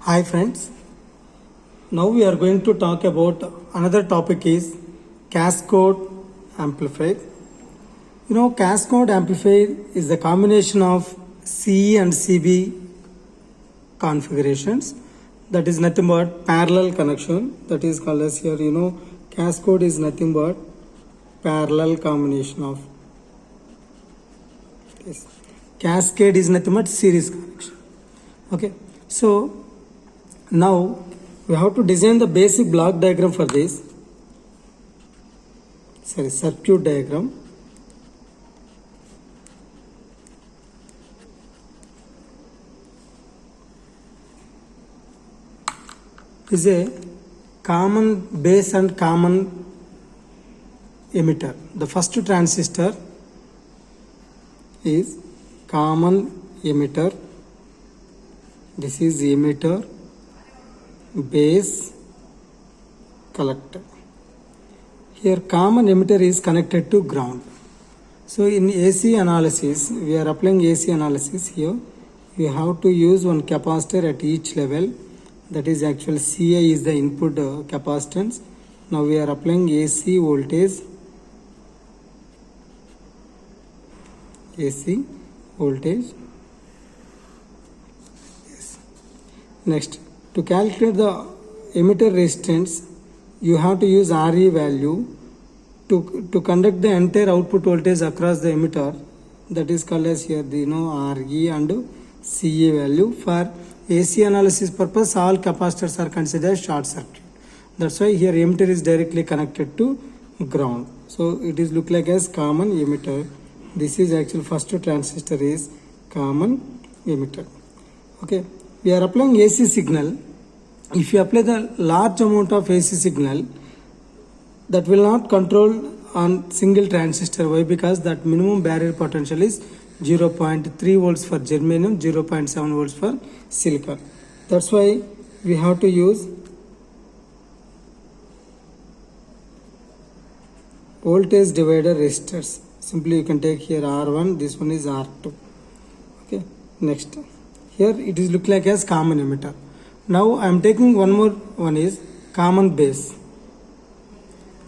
Hi friends, now we are going to talk about another topic is Cascode Amplifier. Cascode Amplifier is the combination of CE and CB configurations. That is nothing but parallel connection. That is called as here, Cascode is nothing but parallel combination of this. Cascade is nothing but series connection. Okay, so now we have to design the basic block diagram for this. Circuit diagram. Is a common base and common emitter. The first transistor is common emitter. This is emitter, base, collector. Here common emitter is connected to ground. So in AC analysis, we are applying AC analysis here. We have to use one capacitor at each level. That is actually CA is the input capacitance. Now we are applying AC voltage. AC voltage. Yes. Next, to calculate the emitter resistance, you have to use RE value to conduct the entire output voltage across the emitter. That is called as here the RE and CA value. For AC analysis purpose, all capacitors are considered short circuit. That's why here emitter is directly connected to ground. So it is look like as common emitter. This is actually first transistor is common emitter. Okay, we are applying AC signal. If you apply the large amount of AC signal, that will not control on single transistor. Why? Because that minimum barrier potential is 0.3 volts for germanium, 0.7 volts for silicon. That's why we have to use voltage divider resistors. Simply you can take here R1, this one is R2. Okay, next. Here it is look like as common emitter. Now I am taking one more one is common base.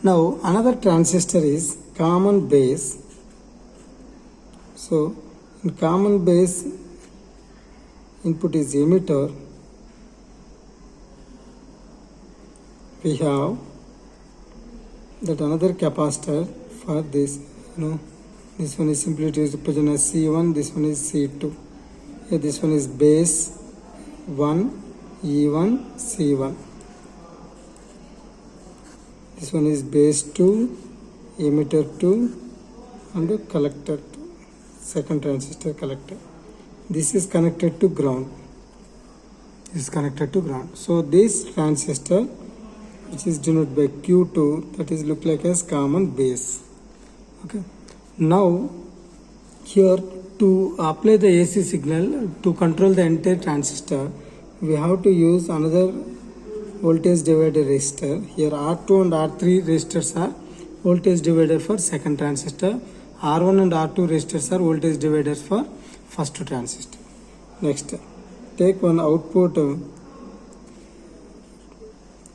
Now another transistor is common base. So in common base input is emitter. We have that another capacitor for this. This one is simply represented as C1. This one is C2. Here this one is base 1, E1, C1. This one is base 2, emitter 2, and collector 2. Second transistor collector. This is connected to ground. This is connected to ground. So this transistor, which is denoted by Q2, that is look like as common base. Okay. Now here to apply the AC signal to control the entire transistor, we have to use another voltage divider resistor. Here R2 and R3 resistors are voltage divider for second transistor. R1 and R2 resistors are voltage dividers for first transistor. Next, take one output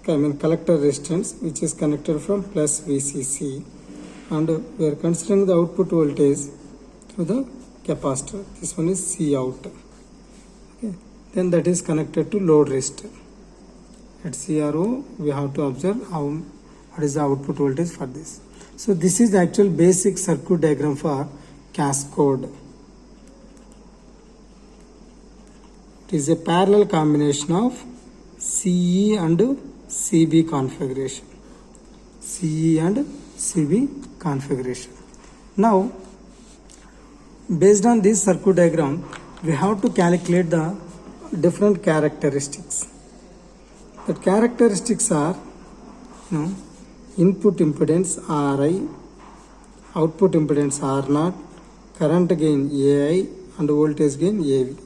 collector resistance, which is connected from plus VCC, and we are considering the output voltage through the capacitor. This one is C out. Okay. Then that is connected to load resistor. At CRO, we have to observe what is the output voltage for this. So this is the actual basic circuit diagram for cascode. It is a parallel combination of CE and CB configuration. CE and CB configuration. Now, based on this circuit diagram, we have to calculate the different characteristics. The characteristics are, input impedance Ri, output impedance R0, current gain AI, and voltage gain AV.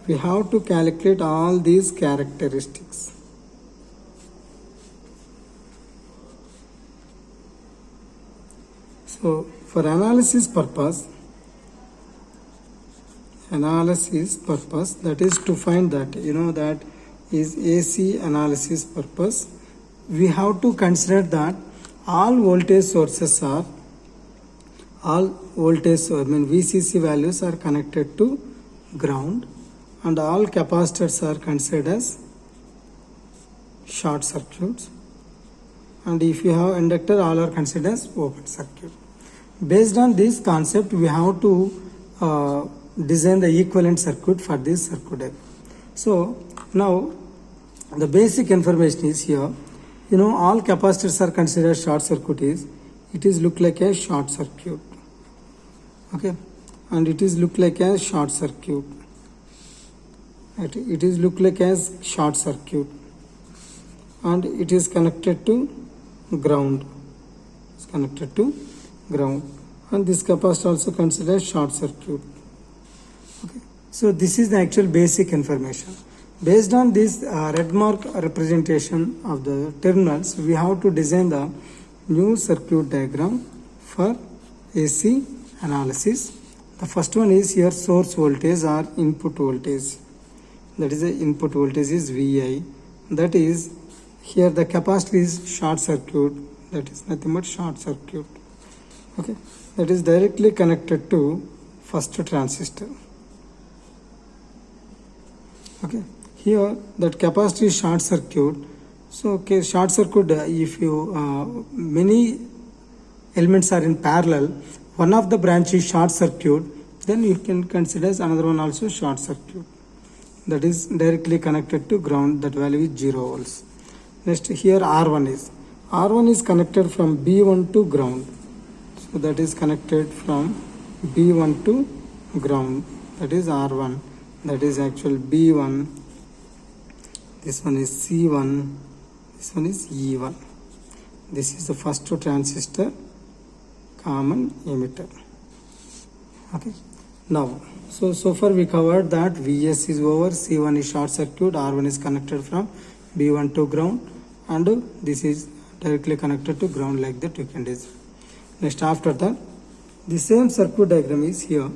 We have to calculate all these characteristics. So for analysis purpose, that is to find that that is AC analysis purpose. We have to consider that all voltage sources are VCC values are connected to ground, and all capacitors are considered as short circuits, and if you have inductor, all are considered as open circuit. Based on this concept, we have to design the equivalent circuit for this circuit diagram. So now the basic information is here. All capacitors are considered short circuit. It is look like a short circuit, okay, and it is look like a short circuit. It is look like as short circuit, and it is connected to ground. It's connected to ground, and this capacitor also considered short circuit. Okay, so this is the actual basic information. Based on this red mark representation of the terminals, we have to design the new circuit diagram for AC analysis. The first one is here source voltage or input voltage. That is the input voltage is VI. That is here the capacitor is short circuit. That is nothing but short circuit. Okay, that is directly connected to first transistor. Okay, here that capacitor is short circuit. So okay, short circuit, if you many elements are in parallel, one of the branch is short circuit, then you can consider another one also short circuit. That is directly connected to ground. That value is 0 volts. Next here R1 is connected from B1 to ground. So that is connected from B1 to ground. That is R1. That is actual B1. This one is C1. This one is E1. This is the first transistor, common emitter. Okay. Now, so far we covered that Vs is over, C1 is short circuit, R1 is connected from B1 to ground, and this is directly connected to ground, like that you can design. Next, after that, the same circuit diagram is here.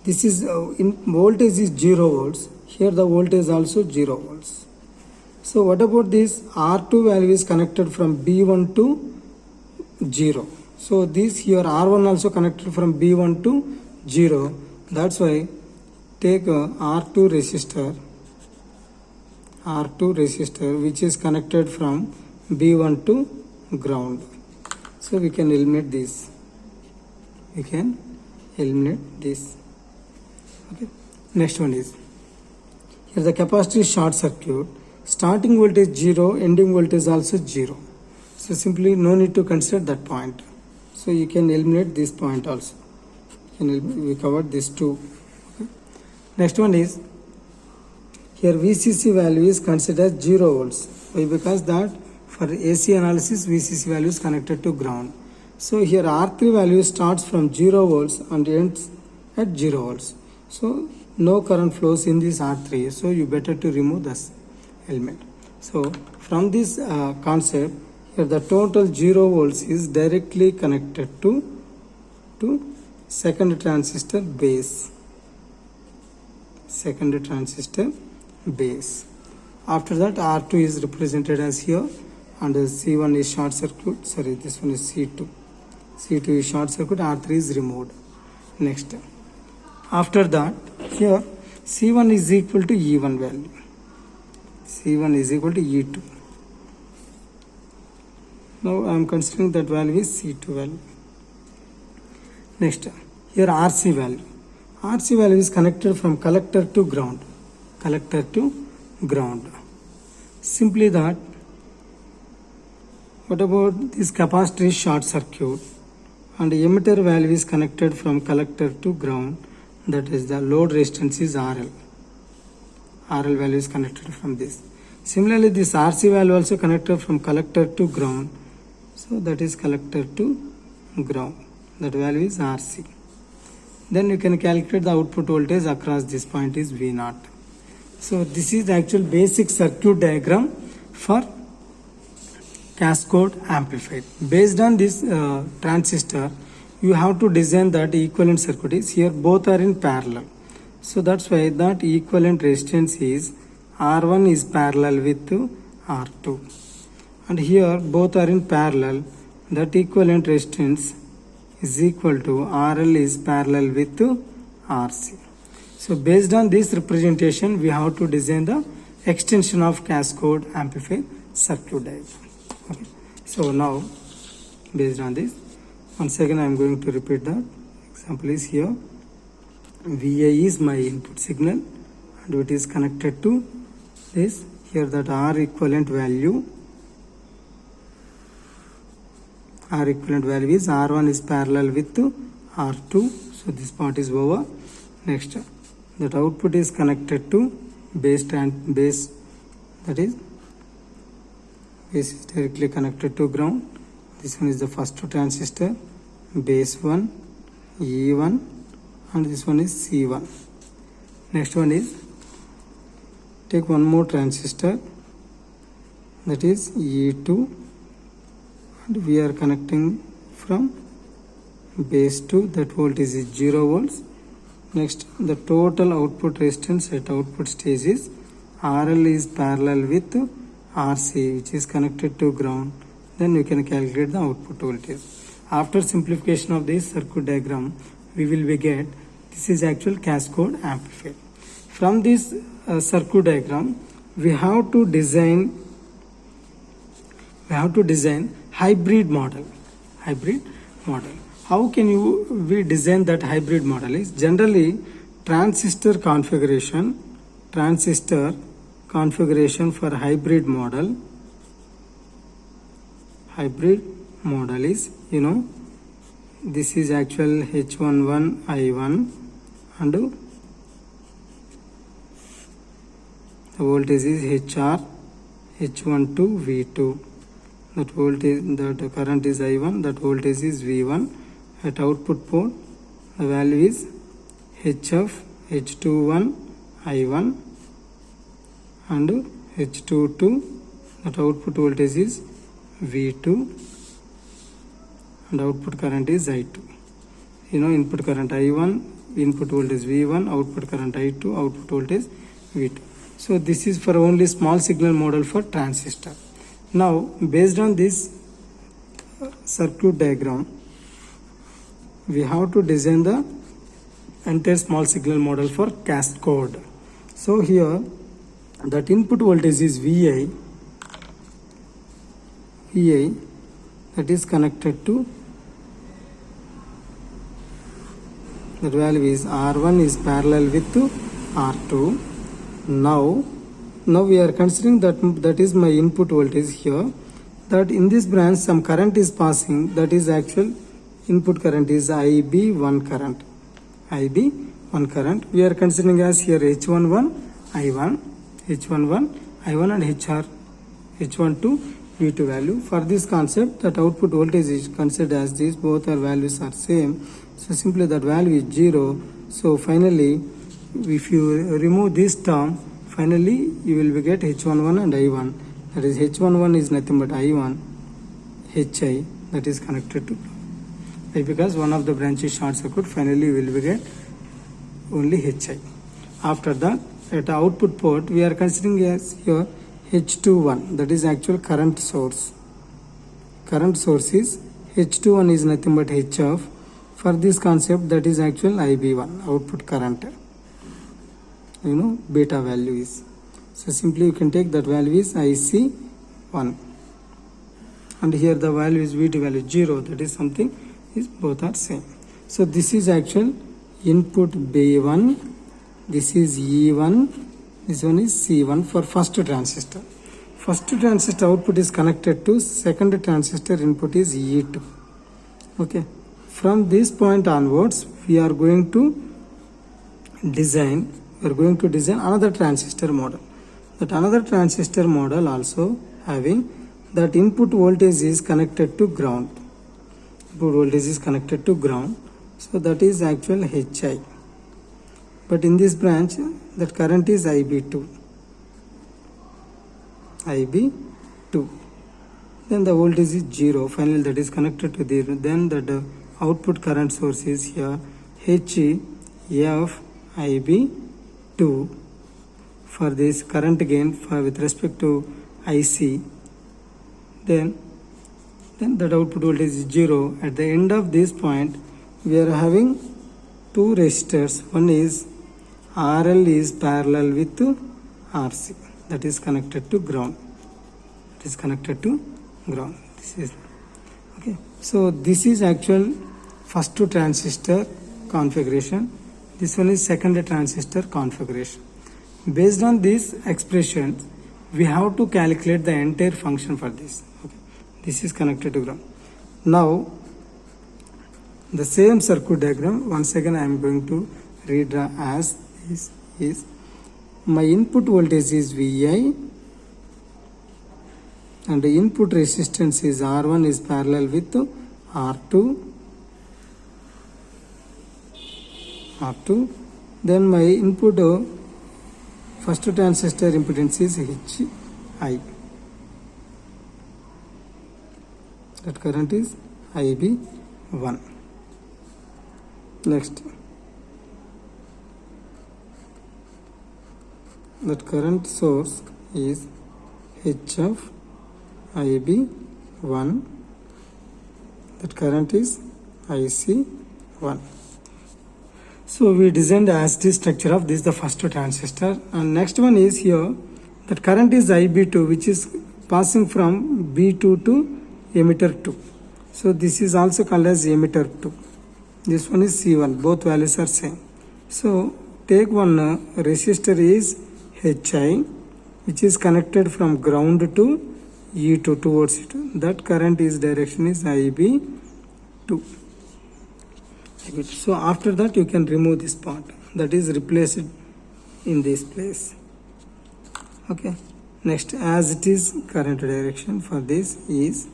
This is in voltage is 0 volts. Here the voltage is also 0 volts. So what about this R2 value is connected from B1 to 0. So this here R1 also connected from B1 to 0. That's why take a R2 resistor which is connected from B1 to ground. So we can eliminate this. Okay. Next one is here the capacitor is short circuit. Starting voltage 0, ending voltage also 0. So simply no need to consider that point. So you can eliminate this point also. We covered these two. Okay. Next one is here VCC value is considered 0 volts. Why? Because that for AC analysis VCC value is connected to ground. So here R3 value starts from 0 volts and ends at 0 volts. So no current flows in this R3. So you better to remove this element. So from this concept, here the total 0 volts is directly connected to second transistor base. After that R2 is represented as here, and C1 is short circuit. Sorry, this one is C2. C2 is short circuit. R3 is removed. Next, after that here C1 is equal to E1 value. C1 is equal to E2. Now I am considering that value is C2 value. Next, here RC value. RC value is connected from collector to ground. Simply that, what about this capacitor is short circuit and emitter value is connected from collector to ground. That is the load resistance is RL. RL value is connected from this. Similarly, this RC value also connected from collector to ground. So that is collector to ground. That value is RC. Then you can calculate the output voltage across this point is V0. So this is the actual basic circuit diagram for cascode amplifier. Based on this transistor, you have to design that equivalent circuit is here. Both are in parallel. So that's why that equivalent resistance is R1 is parallel with R2, and here both are in parallel. That equivalent resistance is equal to RL is parallel with RC. So based on this representation, we have to design the extension of cascode amplifier circuit diagram. Okay. So now based on this, once again I am going to repeat that. Example is here. VA is my input signal and it is connected to this. Here that R equivalent value is R1 is parallel with R2. So this part is over. Next, that output is connected to base, that is base is directly connected to ground. This one is the first transistor, base 1, E1, and this one is C1. Next one is, take one more transistor, that is E2, and we are connecting from base 2, that voltage is 0 volts. Next, the total output resistance at output stage is RL is parallel with RC, which is connected to ground. Then we can calculate the output voltage. After simplification of this circuit diagram, we will get this is actual cascode amplifier. From this circuit diagram, we have to design hybrid model. How can we design that hybrid model? Is generally transistor configuration for hybrid model. Hybrid model is, this is actual H11 I1 and the voltage is HR H12 V2. That current is I1, that voltage is V1. At output port, the value is HF H21 I1 and H22. That output voltage is V2 and output current is I2. Input current I1, input voltage V1, output current I2, output voltage V2. So this is for only small signal model for transistor. Now based on this circuit diagram, we have to design the entire small signal model for cascode. So here that input voltage is VI that is connected to, that value is R1 is parallel with R2. Now we are considering that is my input voltage here, that in this branch some current is passing, that is actual input current is IB1 current. We are considering as here H11 I1 and H12 V2 value. For this concept, that output voltage is considered as this, both our values are same. So simply that value is 0. So finally, if you remove this term, finally you will get H11 and I1. That is H11 is nothing but I1, HI, that is connected to. Because one of the branches short circuit, finally we will get only HI. After that, at output port, we are considering as here H21, that is actual current source. Current source is H21 is nothing but HF. For this concept, that is actual IB1, output current. Beta value is. So simply you can take that value is IC1. And here the value is VT value 0, that is something is both are same. So this is actual input B1, this is E1, this one is C1 for first transistor. First transistor output is connected to second transistor input is E2. Okay. From this point onwards, we are going to design another transistor model. That another transistor model also having that input voltage is connected to ground. So that is actual HI. But in this branch, that current is IB2. Then the voltage is 0. Finally, that is connected to the. Then the output current source is here HEF IB2. for this current gain with respect to IC, then that output voltage is 0. At the end of this point, we are having two resistors. One is RL is parallel with RC, that is connected to ground. This is okay. So this is actual first transistor configuration. This one is second transistor configuration. Based on these expressions, we have to calculate the entire function for this. Okay. This is connected to ground. Now the same circuit diagram, once again I am going to redraw as this is my input voltage is Vi and the input resistance is R1 is parallel with R2. Then my input first transistor impedance is Hi. That current is IB1. Next, that current source is H of IB1. That current is IC1. So we designed as the structure of this, the first transistor. And next one is here, that current is IB2, which is passing from B2 to emitter 2. So this is also called as emitter 2. This one is C1, both values are same. So take one resistor is HI, which is connected from ground to E2 towards it. That current is direction is IB2. So after that you can remove this part, that is replaced in this place. Okay. Next, as it is current direction for this is,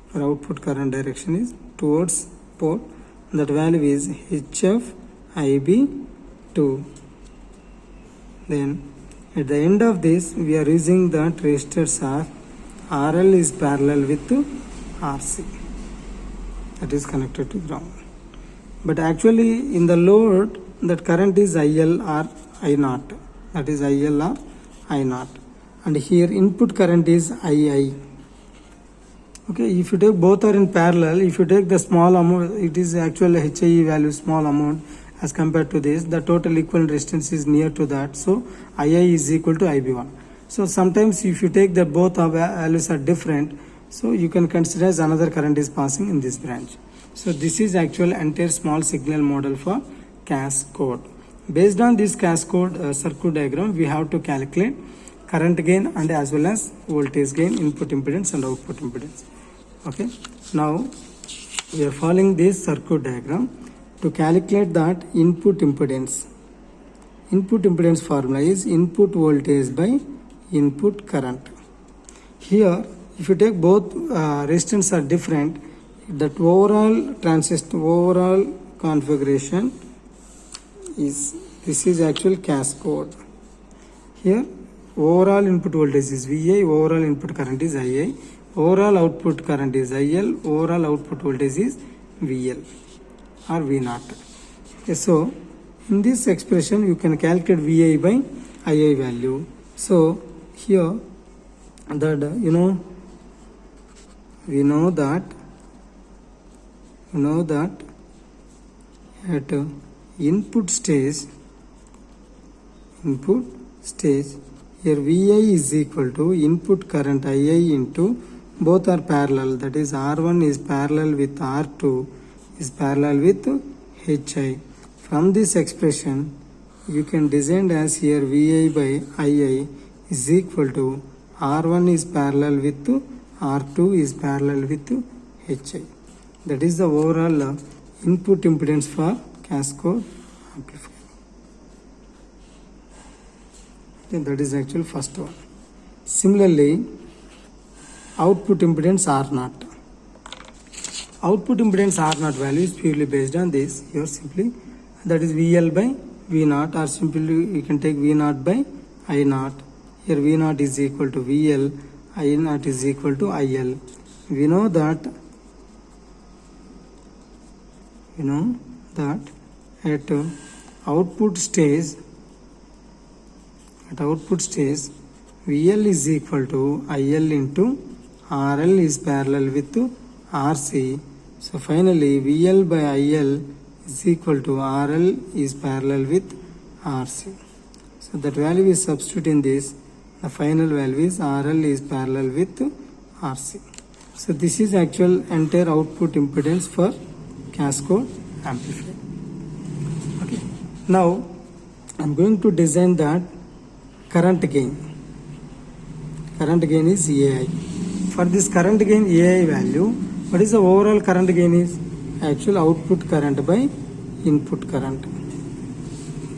for output current direction is towards port, that value is H of IB2. Then at the end of this, we are using that resistors are RL is parallel with RC, that is connected to ground. But actually in the load, that current is IL or I0, that is IL or I0, and here input current is II. Okay, if you take both are in parallel, if you take the small amount, it is actually HIE value small amount as compared to this, the total equivalent resistance is near to that, so II is equal to IB1. So sometimes if you take that both values are different, so you can consider as another current is passing in this branch. So this is actual entire small signal model for Cascode. Based on this Cascode circuit diagram, we have to calculate current gain and as well as voltage gain, input impedance and output impedance. Okay. Now we are following this circuit diagram to calculate that input impedance. Input impedance formula is input voltage by input current. Here, if you take both resistance are different, that overall transistor overall configuration is, this is actual Cascode. Here overall input voltage is VI, overall input current is II, overall output current is IL, overall output voltage is VL or V0. Okay, so in this expression you can calculate VI by II value. So here that we know that at input stage here VI is equal to input current II into, both are parallel, that is R1 is parallel with R2 is parallel with HI. From this expression you can design as here VI by II is equal to R1 is parallel with R2 is parallel with HI. That is the overall input impedance for Cascode amplifier. Then that is actual first one. Similarly, output impedance R0. Output impedance R0 value is purely based on this. Here simply that is VL by V0, or simply you can take V0 by I0. Here V0 is equal to VL, I0 is equal to IL. We know that at output stage at output stage, VL is equal to IL into RL is parallel with RC. So finally VL by IL is equal to RL is parallel with RC. So that value is substitute in this. The final value is RL is parallel with RC. So this is actual entire output impedance for cascode amplifier. Okay. Now I'm going to design that current gain. Current gain is AI. For this current gain AI value, what is the overall current gain is? Actual output current by input current.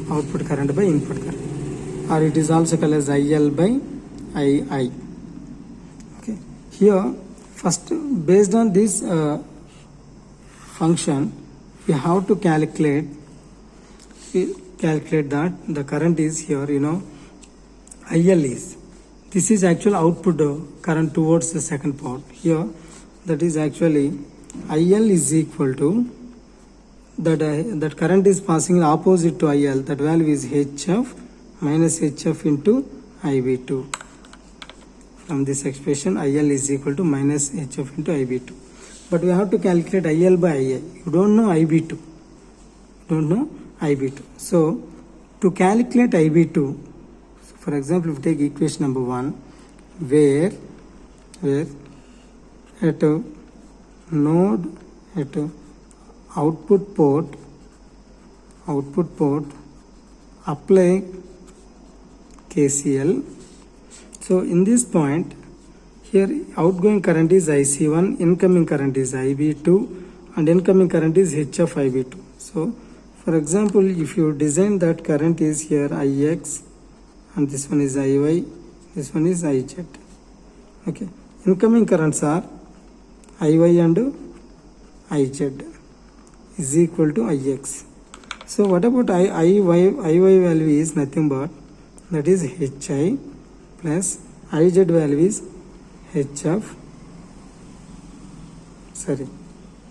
Output current by input current. Or it is also called as IL by II. Okay. Here, first based on this function, we have to calculate that the current is here, IL is. This is actual output current towards the second port. Here, that is actually IL is equal to that current is passing opposite to IL. That value is HF minus HF into IB2. From this expression, IL is equal to minus HF into IB2. But we have to calculate IL by II. You don't know IB2. So, to calculate IB2, for example, if we take equation number 1, where at a node at a output port apply KCL. So in this point here, outgoing current is IC1, incoming current is IB2, and incoming current is HF IB2. So for example, if you design that current is here IX, and this one is IY, this one is IZ. Okay, incoming currents are IY and IZ is equal to IX. So what about IY value is nothing but that is HI plus IZ value is HF. Sorry,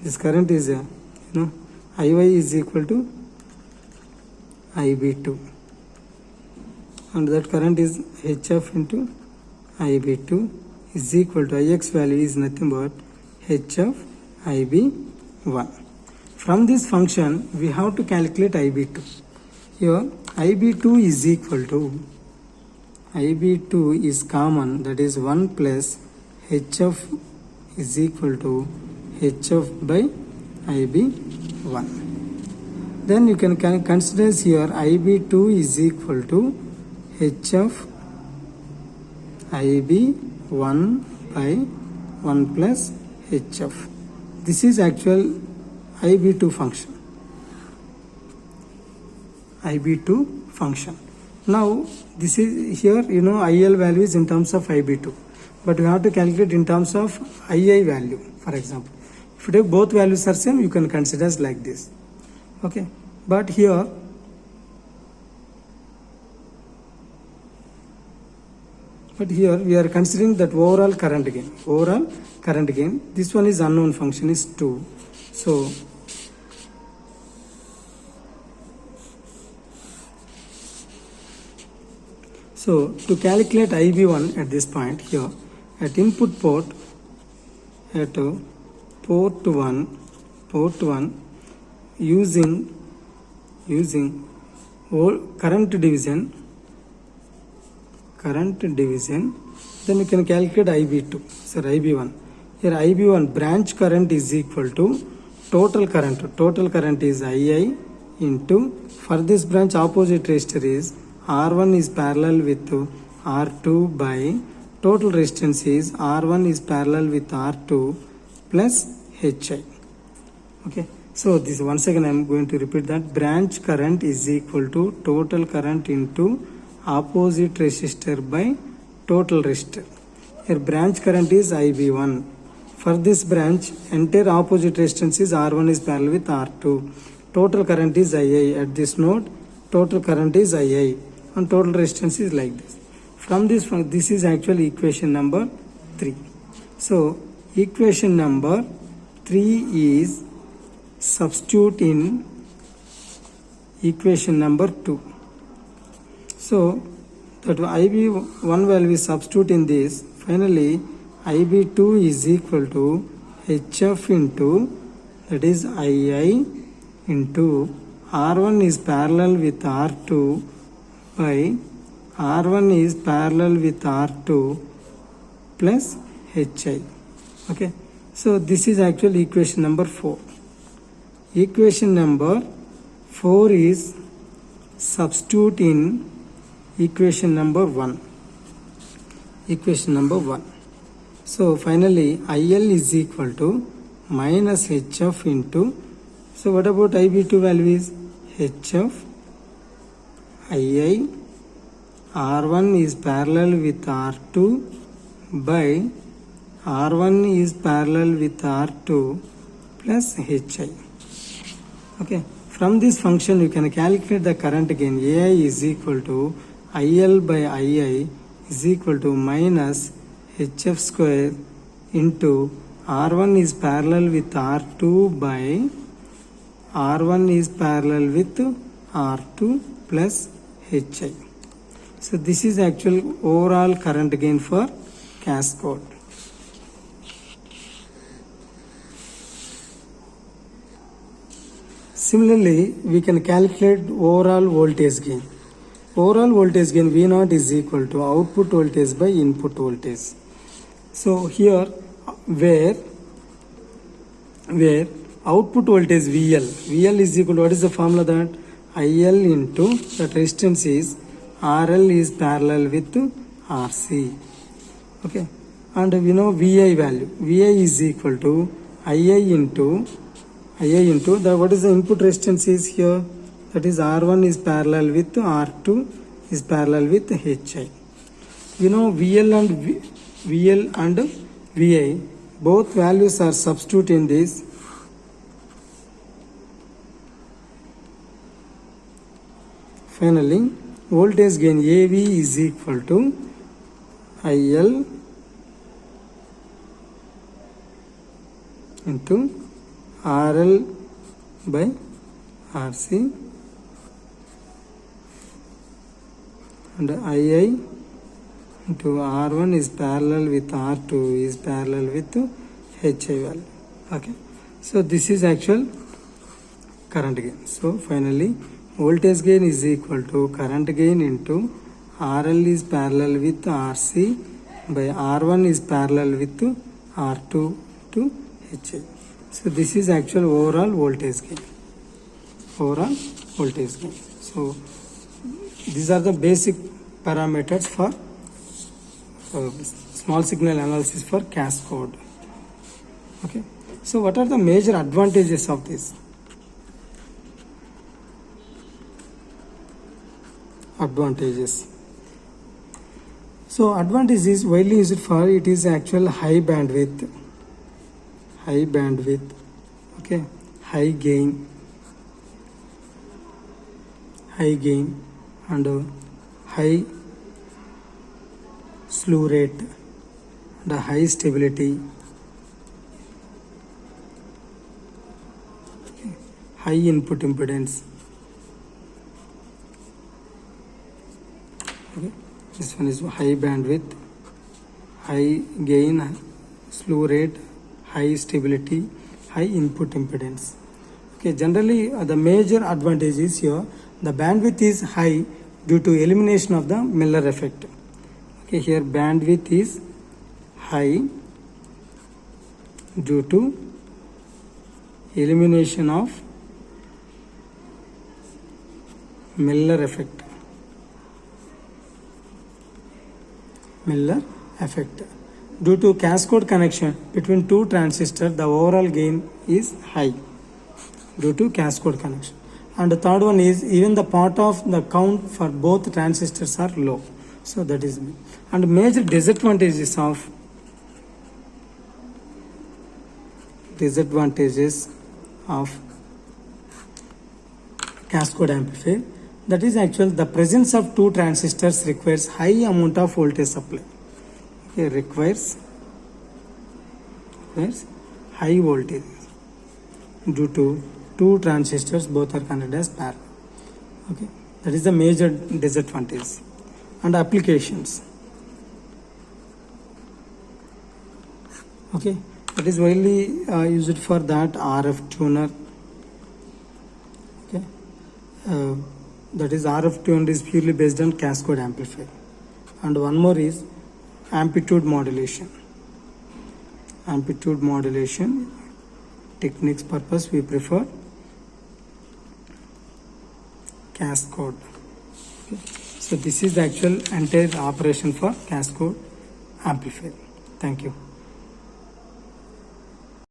this current is IY is equal to IB2, and that current is HF into IB2 is equal to IX value is nothing but HF IB1. From this function, we have to calculate IB2. Here, IB2 is equal to, IB2 is common, that is 1 plus HF is equal to HF by IB1. Then you can consider here IB2 is equal to HF IB1 by 1 plus HF. This is actual IB2 function. IB2 function. Now this is here, IL value is in terms of IB2, but we have to calculate in terms of II value. For example, if you take both values are same, you can consider as like this. Okay, but here we are considering that overall current gain. This one is unknown function is 2. So to calculate IB1 at this point here, at input port, at port 1 using current division, then you can calculate IB2, IB1. Here IB1 branch current is equal to total current is II into, for this branch opposite resistor is R1 is parallel with R2 by total resistance is R1 is parallel with R2 plus HI. Okay, so this once again I am going to repeat that branch current is equal to total current into opposite resistor by total resistor. Here branch current is IB1. For this branch, entire opposite resistance is R1 is parallel with R2. Total current is II. At this node, total current is II. And total resistance is like this. From this is actually equation number 3. So equation number 3 is substitute in equation number 2. So that IB1 value is substitute in this. Finally, IB2 is equal to HF into, that is II into R1 is parallel with R2 by R1 is parallel with R2 plus HI. Okay, so this is actually equation number 4. Equation number 4 is substitute in equation number 1. Equation number 1. So finally IL is equal to minus HF into, so what about IB2 value is HF II R1 is parallel with R2 by R1 is parallel with R2 plus HI. Okay, from this function you can calculate the current gain. AI is equal to IL by II is equal to minus HF square into R1 is parallel with R2 by R1 is parallel with R2 plus HI. So this is actual overall current gain for Cascode. Similarly, we can calculate overall voltage gain. Overall voltage gain V0 is equal to output voltage by input voltage. So here where output voltage VL is equal to, what is the formula, that IL into that resistance is RL is parallel with RC. Okay, and we know VI value. VI is equal to II into the, what is the input resistance is here, that is R1 is parallel with R2 is parallel with HI. You know VL and VI, both values are substitute in this. Finally, voltage gain AV is equal to IL into RL by RC and II into R1 is parallel with R2 is parallel with HI value. Okay, so this is actual current gain. So finally voltage gain is equal to current gain into RL is parallel with RC by R1 is parallel with R2 to HI. So this is actual overall voltage gain. Overall voltage gain. So these are the basic parameters for small signal analysis for Cascode. Okay. So what are the major advantages of this? Advantages. So advantage is widely used for, it is actual high bandwidth, okay, high gain and high slew rate and high stability, okay, high input impedance. Okay, this one is high bandwidth, high gain, slew rate, high stability, high input impedance. Okay, generally the major advantage is here, the bandwidth is high due to elimination of the Miller effect. Okay, here bandwidth is high due to elimination of Miller effect. Due to cascode connection between two transistors, the overall gain is high due to cascode connection. And the third one is even the part of the count for both transistors are low. So that is, and major disadvantages of cascode amplifier, that is actually the presence of two transistors requires high amount of voltage supply. Okay, requires high voltage due to two transistors both are connected as parallel. Okay, that is the major disadvantage. and applications. Okay, that is widely used for that RF tuner. Okay, that is RF tuner is purely based on cascode amplifier. And one more is amplitude modulation. Amplitude modulation techniques purpose we prefer cascode. Okay. So this is the actual entire operation for cascode amplifier. Thank you.